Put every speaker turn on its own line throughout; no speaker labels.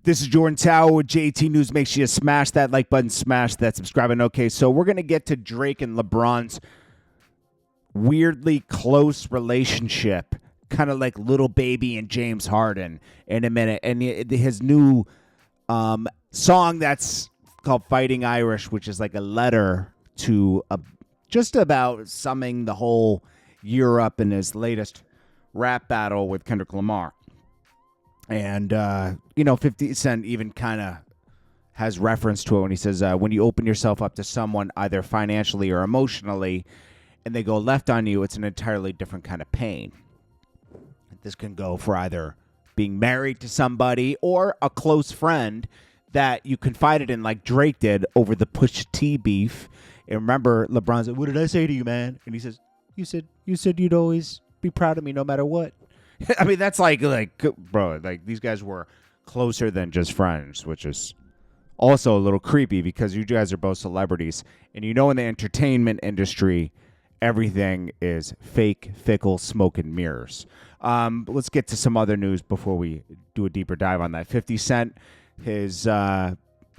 This is Jordan Tower with JT News. Make sure you smash that like button, smash that subscribe button. Okay, so we're going to get to Drake and LeBron's weirdly close relationship, kind of like Little Baby and James Harden in a minute. And his new song that's called Fighting Irish, which is like a letter to just about summing the whole year up in his latest rap battle with Kendrick Lamar. And, 50 Cent even kind of has reference to it when he says, when you open yourself up to someone either financially or emotionally and they go left on you, it's an entirely different kind of pain. This can go for either being married to somebody or a close friend that you confided in like Drake did over the Pusha T beef. And remember, LeBron said, "What did I say to you, man?" And he says, You said you'd always be proud of me no matter what. I mean, that's like, bro, like these guys were closer than just friends, which is also a little creepy because you guys are both celebrities. And in the entertainment industry, everything is fake, fickle, smoke and mirrors. Let's get to some other news before we do a deeper dive on that. 50 Cent, his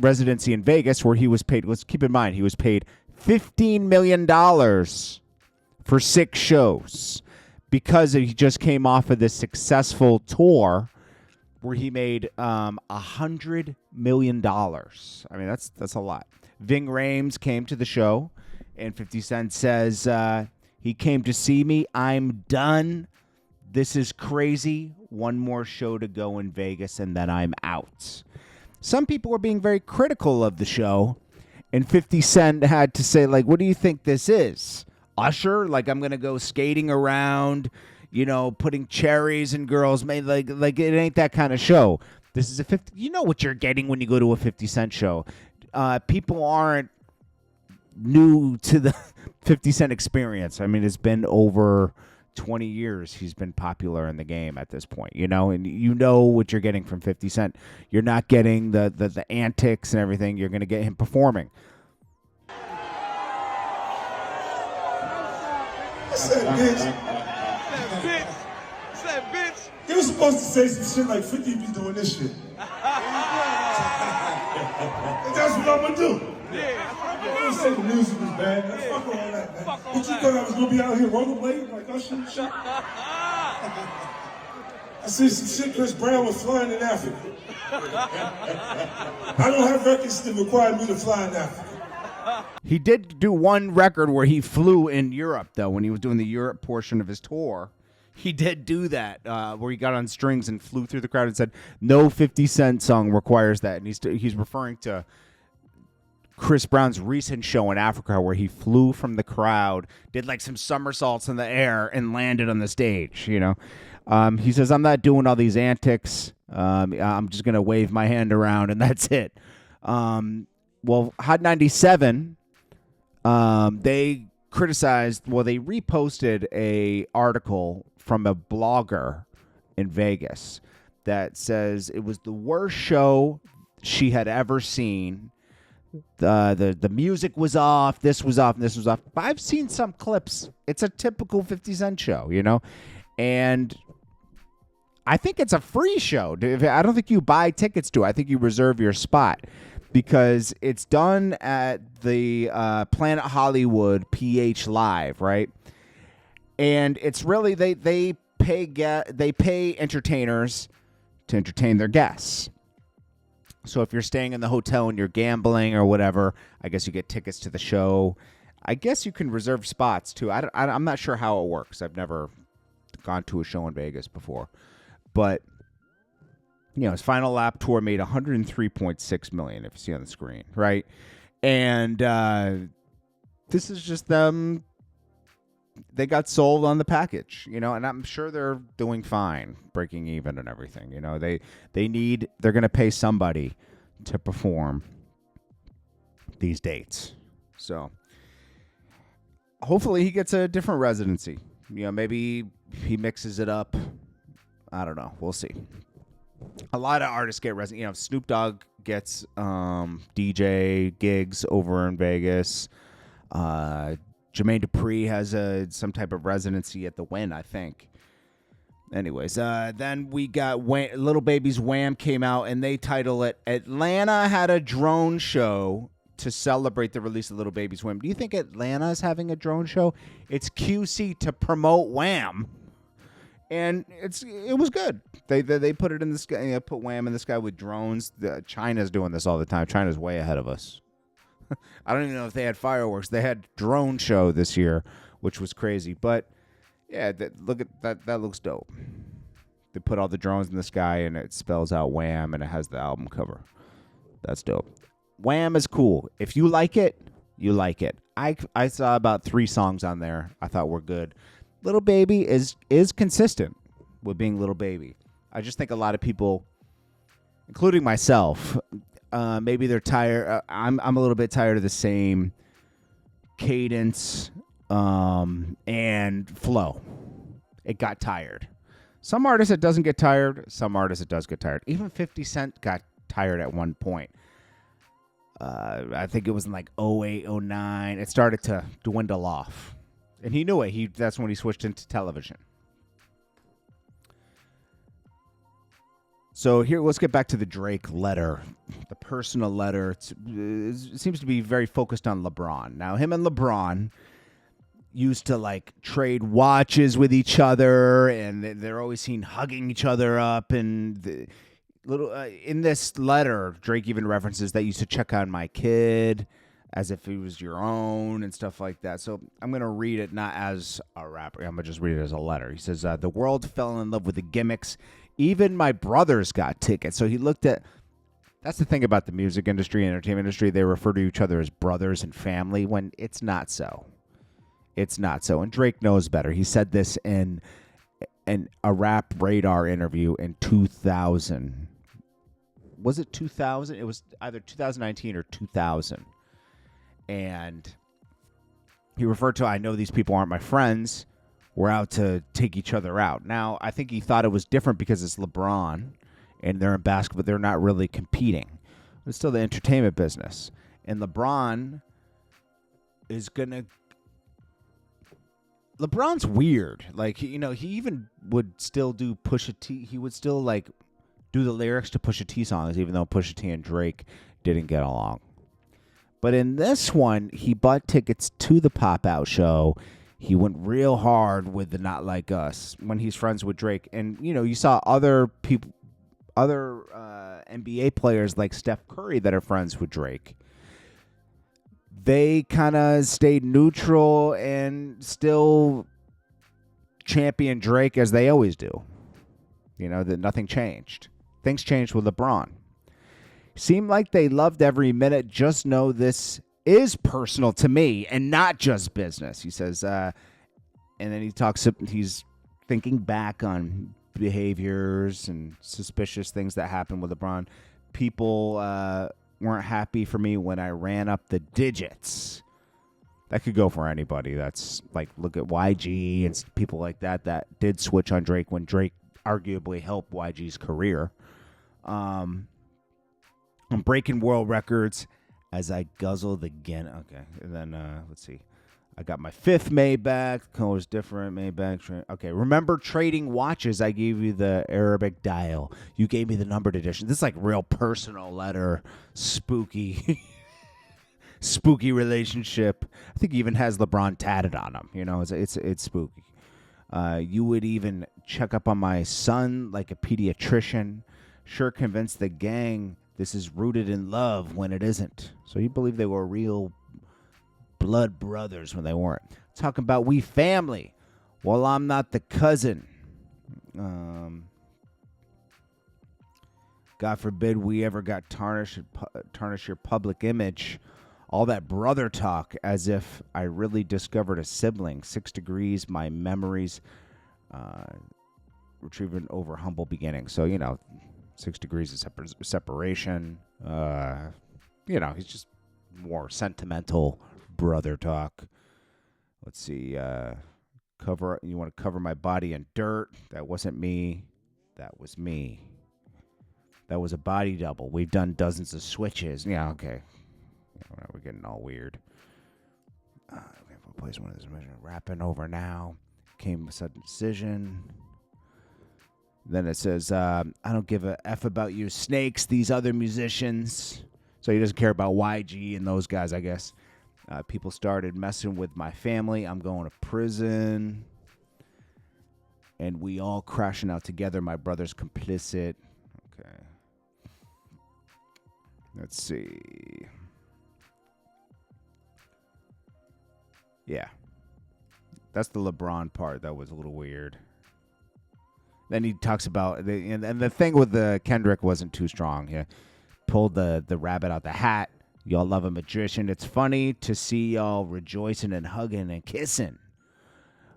residency in Vegas, where he was paid, let's keep in mind, he was paid $15 million for 6 shows. Because he just came off of this successful tour where he made $100 million. I mean, that's a lot. Ving Rhames came to the show, and 50 Cent says, he came to see me. I'm done. This is crazy. One more show to go in Vegas, and then I'm out. Some people were being very critical of the show, and 50 Cent had to say, like, what do you think this is? Usher, like I'm gonna go skating around, putting cherries in girls' made like it ain't that kind of show. This is a 50. You know what you're getting when you go to a 50 Cent show. People aren't new to the 50 Cent experience. I mean, it's been over 20 years he's been popular in the game at this point, and you know what you're getting from 50 Cent. You're not getting the antics and everything. You're gonna get him performing.
Said bitch. He was supposed to say some shit like 50 be doing this shit. That's what I'm gonna do. I didn't say the music was bad. Fuck all that, man. What you thought I was gonna be out here rollerblading like Usher and shit? I see some shit Chris Brown was flying in Africa. I don't have records that require me to fly in Africa.
He did do one record where he flew in Europe, though, when he was doing the Europe portion of his tour. He did do that, where he got on strings and flew through the crowd and said, no 50 Cent song requires that. And he's referring to Chris Brown's recent show in Africa where he flew from the crowd, did like some somersaults in the air, and landed on the stage, He says, I'm not doing all these antics. I'm just going to wave my hand around, and that's it. Well, Hot 97, they reposted a article from a blogger in Vegas that says it was the worst show she had ever seen. The music was off, this was off, and this was off. But I've seen some clips. It's a typical 50 Cent show, and I think it's a free show. I don't think you buy tickets to it. I think you reserve your spot. Because it's done at the Planet Hollywood PH Live, right? And it's really they pay entertainers to entertain their guests. So if you're staying in the hotel and you're gambling or whatever, I guess you get tickets to the show. I guess you can reserve spots too. I'm not sure how it works. I've never gone to a show in Vegas before, but. His final lap tour made $103.6 million, if you see on the screen, right? And this is just them. They got sold on the package, and I'm sure they're doing fine, breaking even and everything. They're going to pay somebody to perform these dates. So hopefully he gets a different residency. Maybe he mixes it up. I don't know. We'll see. A lot of artists get Snoop Dogg gets DJ gigs over in Vegas. Jermaine Dupri has some type of residency at the Wynn, I think. Anyways, then we got Little Baby's Wham came out, and they title it Atlanta Had a Drone Show to celebrate the release of Little Baby's Wham. Do you think Atlanta's having a drone show? It's QC to promote Wham. And it was good. They put it in the sky, put Wham in the sky with drones. China's doing this all the time. China's way ahead of us. I don't even know if they had fireworks. They had drone show this year, which was crazy. But yeah, look at that. That looks dope. They put all the drones in the sky, and it spells out Wham, and it has the album cover. That's dope. Wham is cool. If you like it, you like it. I saw about 3 songs on there I thought were good. Little Baby is consistent with being Little Baby. I just think a lot of people, including myself, maybe they're tired. I'm a little bit tired of the same cadence and flow. It got tired. Some artists it doesn't get tired. Some artists it does get tired. Even 50 Cent got tired at one point. I think it was in like 08, 09. It started to dwindle off. And he knew it. That's when he switched into television. So here, let's get back to the Drake letter, the personal letter. It seems to be very focused on LeBron. Now, him and LeBron used to like trade watches with each other, and they're always seen hugging each other up. And in this letter, Drake even references that you used to check on my kid as if he was your own and stuff like that. So I'm going to read it not as a rapper. I'm going to just read it as a letter. He says, the world fell in love with the gimmicks. Even my brothers got tickets. So he looked at, that's the thing about the music industry, entertainment industry. They refer to each other as brothers and family when it's not so. It's not so. And Drake knows better. He said this in a Rap Radar interview in 2000. Was it 2000? It was either 2019 or 2000. And he referred to, I know these people aren't my friends. We're out to take each other out. Now, I think he thought it was different because it's LeBron and they're in basketball. They're not really competing. It's still the entertainment business. And LeBron is going to... LeBron's weird. Like, he even would still do Pusha T. He would still, like, do the lyrics to Pusha T songs, even though Pusha T and Drake didn't get along. But in this one, he bought tickets to the Pop-Out show. He went real hard with the Not Like Us when he's friends with Drake. And, you saw other people, other NBA players like Steph Curry that are friends with Drake. They kind of stayed neutral and still champion Drake as they always do. That nothing changed. Things changed with LeBron. Seemed like they loved every minute. Just know this is personal to me and not just business, he says. And then he's thinking back on behaviors and suspicious things that happened with LeBron. People weren't happy for me when I ran up the digits. That could go for anybody. That's like, look at YG and people like that did switch on Drake when Drake arguably helped YG's career. I'm breaking world records as I guzzle the gin. Okay, and then let's see. I got my 5th Maybach. The color's different. Maybach. Okay, remember trading watches? I gave you the Arabic dial. You gave me the numbered edition. This is like real personal letter. Spooky. Spooky relationship. I think he even has LeBron tatted on him. It's spooky. You would even check up on my son like a pediatrician. Sure convinced the gang this is rooted in love when it isn't. So you believe they were real blood brothers when they weren't. Talking about we family. Well, I'm not the cousin. God forbid we ever got tarnish your public image. All that brother talk as if I really discovered a sibling. 6 degrees, my memories retrieving over humble beginnings. So, 6 degrees of separation. He's just more sentimental brother talk. Let's see. You want to cover my body in dirt? That wasn't me. That was me. That was a body double. We've done dozens of switches. Yeah, okay. We're getting all weird. We'll place one of these. Rapping over now. Came a sudden decision. Then it says, I don't give a F about you snakes, these other musicians. So he doesn't care about YG and those guys, I guess. People started messing with my family. I'm going to prison. And we all crashing out together. My brother's complicit. Okay. Let's see. Yeah. That's the LeBron part that was a little weird. Then he talks about, and the thing with the Kendrick wasn't too strong. Yeah. Pulled the rabbit out the hat. Y'all love a magician. It's funny to see y'all rejoicing and hugging and kissing.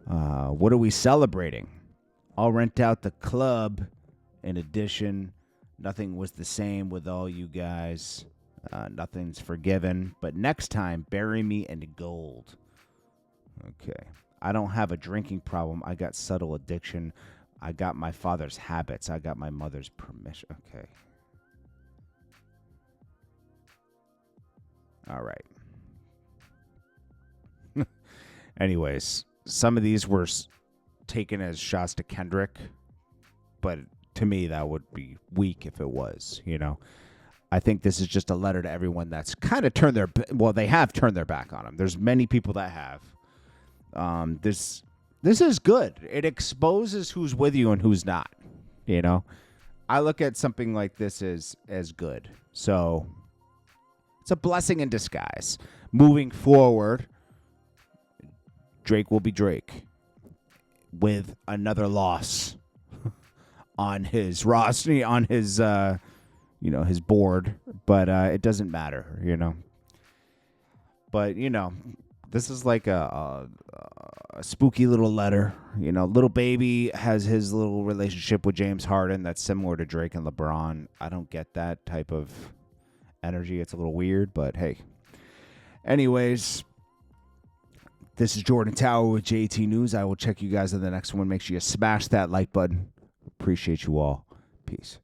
What are we celebrating? I'll rent out the club. In addition, nothing was the same with all you guys. Nothing's forgiven. But next time, bury me in gold. Okay. I don't have a drinking problem. I got subtle addiction. I got my father's habits. I got my mother's permission. Okay. All right. Anyways, some of these were taken as shots to Kendrick, but to me that would be weak if it was, you know. I think this is just a letter to everyone that's kind of turned their, well, they have turned their back on him. There's many people that have. This is good. It exposes who's with you and who's not, you know. I look at something like this as good. So it's a blessing in disguise. Moving forward, Drake will be Drake with another loss on his roster, on his, his board. But it doesn't matter, you know. But, you know, this is like a spooky little letter. You know, Little Baby has his little relationship with James Harden that's similar to Drake and LeBron. I don't get that type of energy. It's a little weird, but hey. Anyways, this is Jordan Tower with JT News. I will check you guys in the next one. Make sure you smash that like button. Appreciate you all. Peace.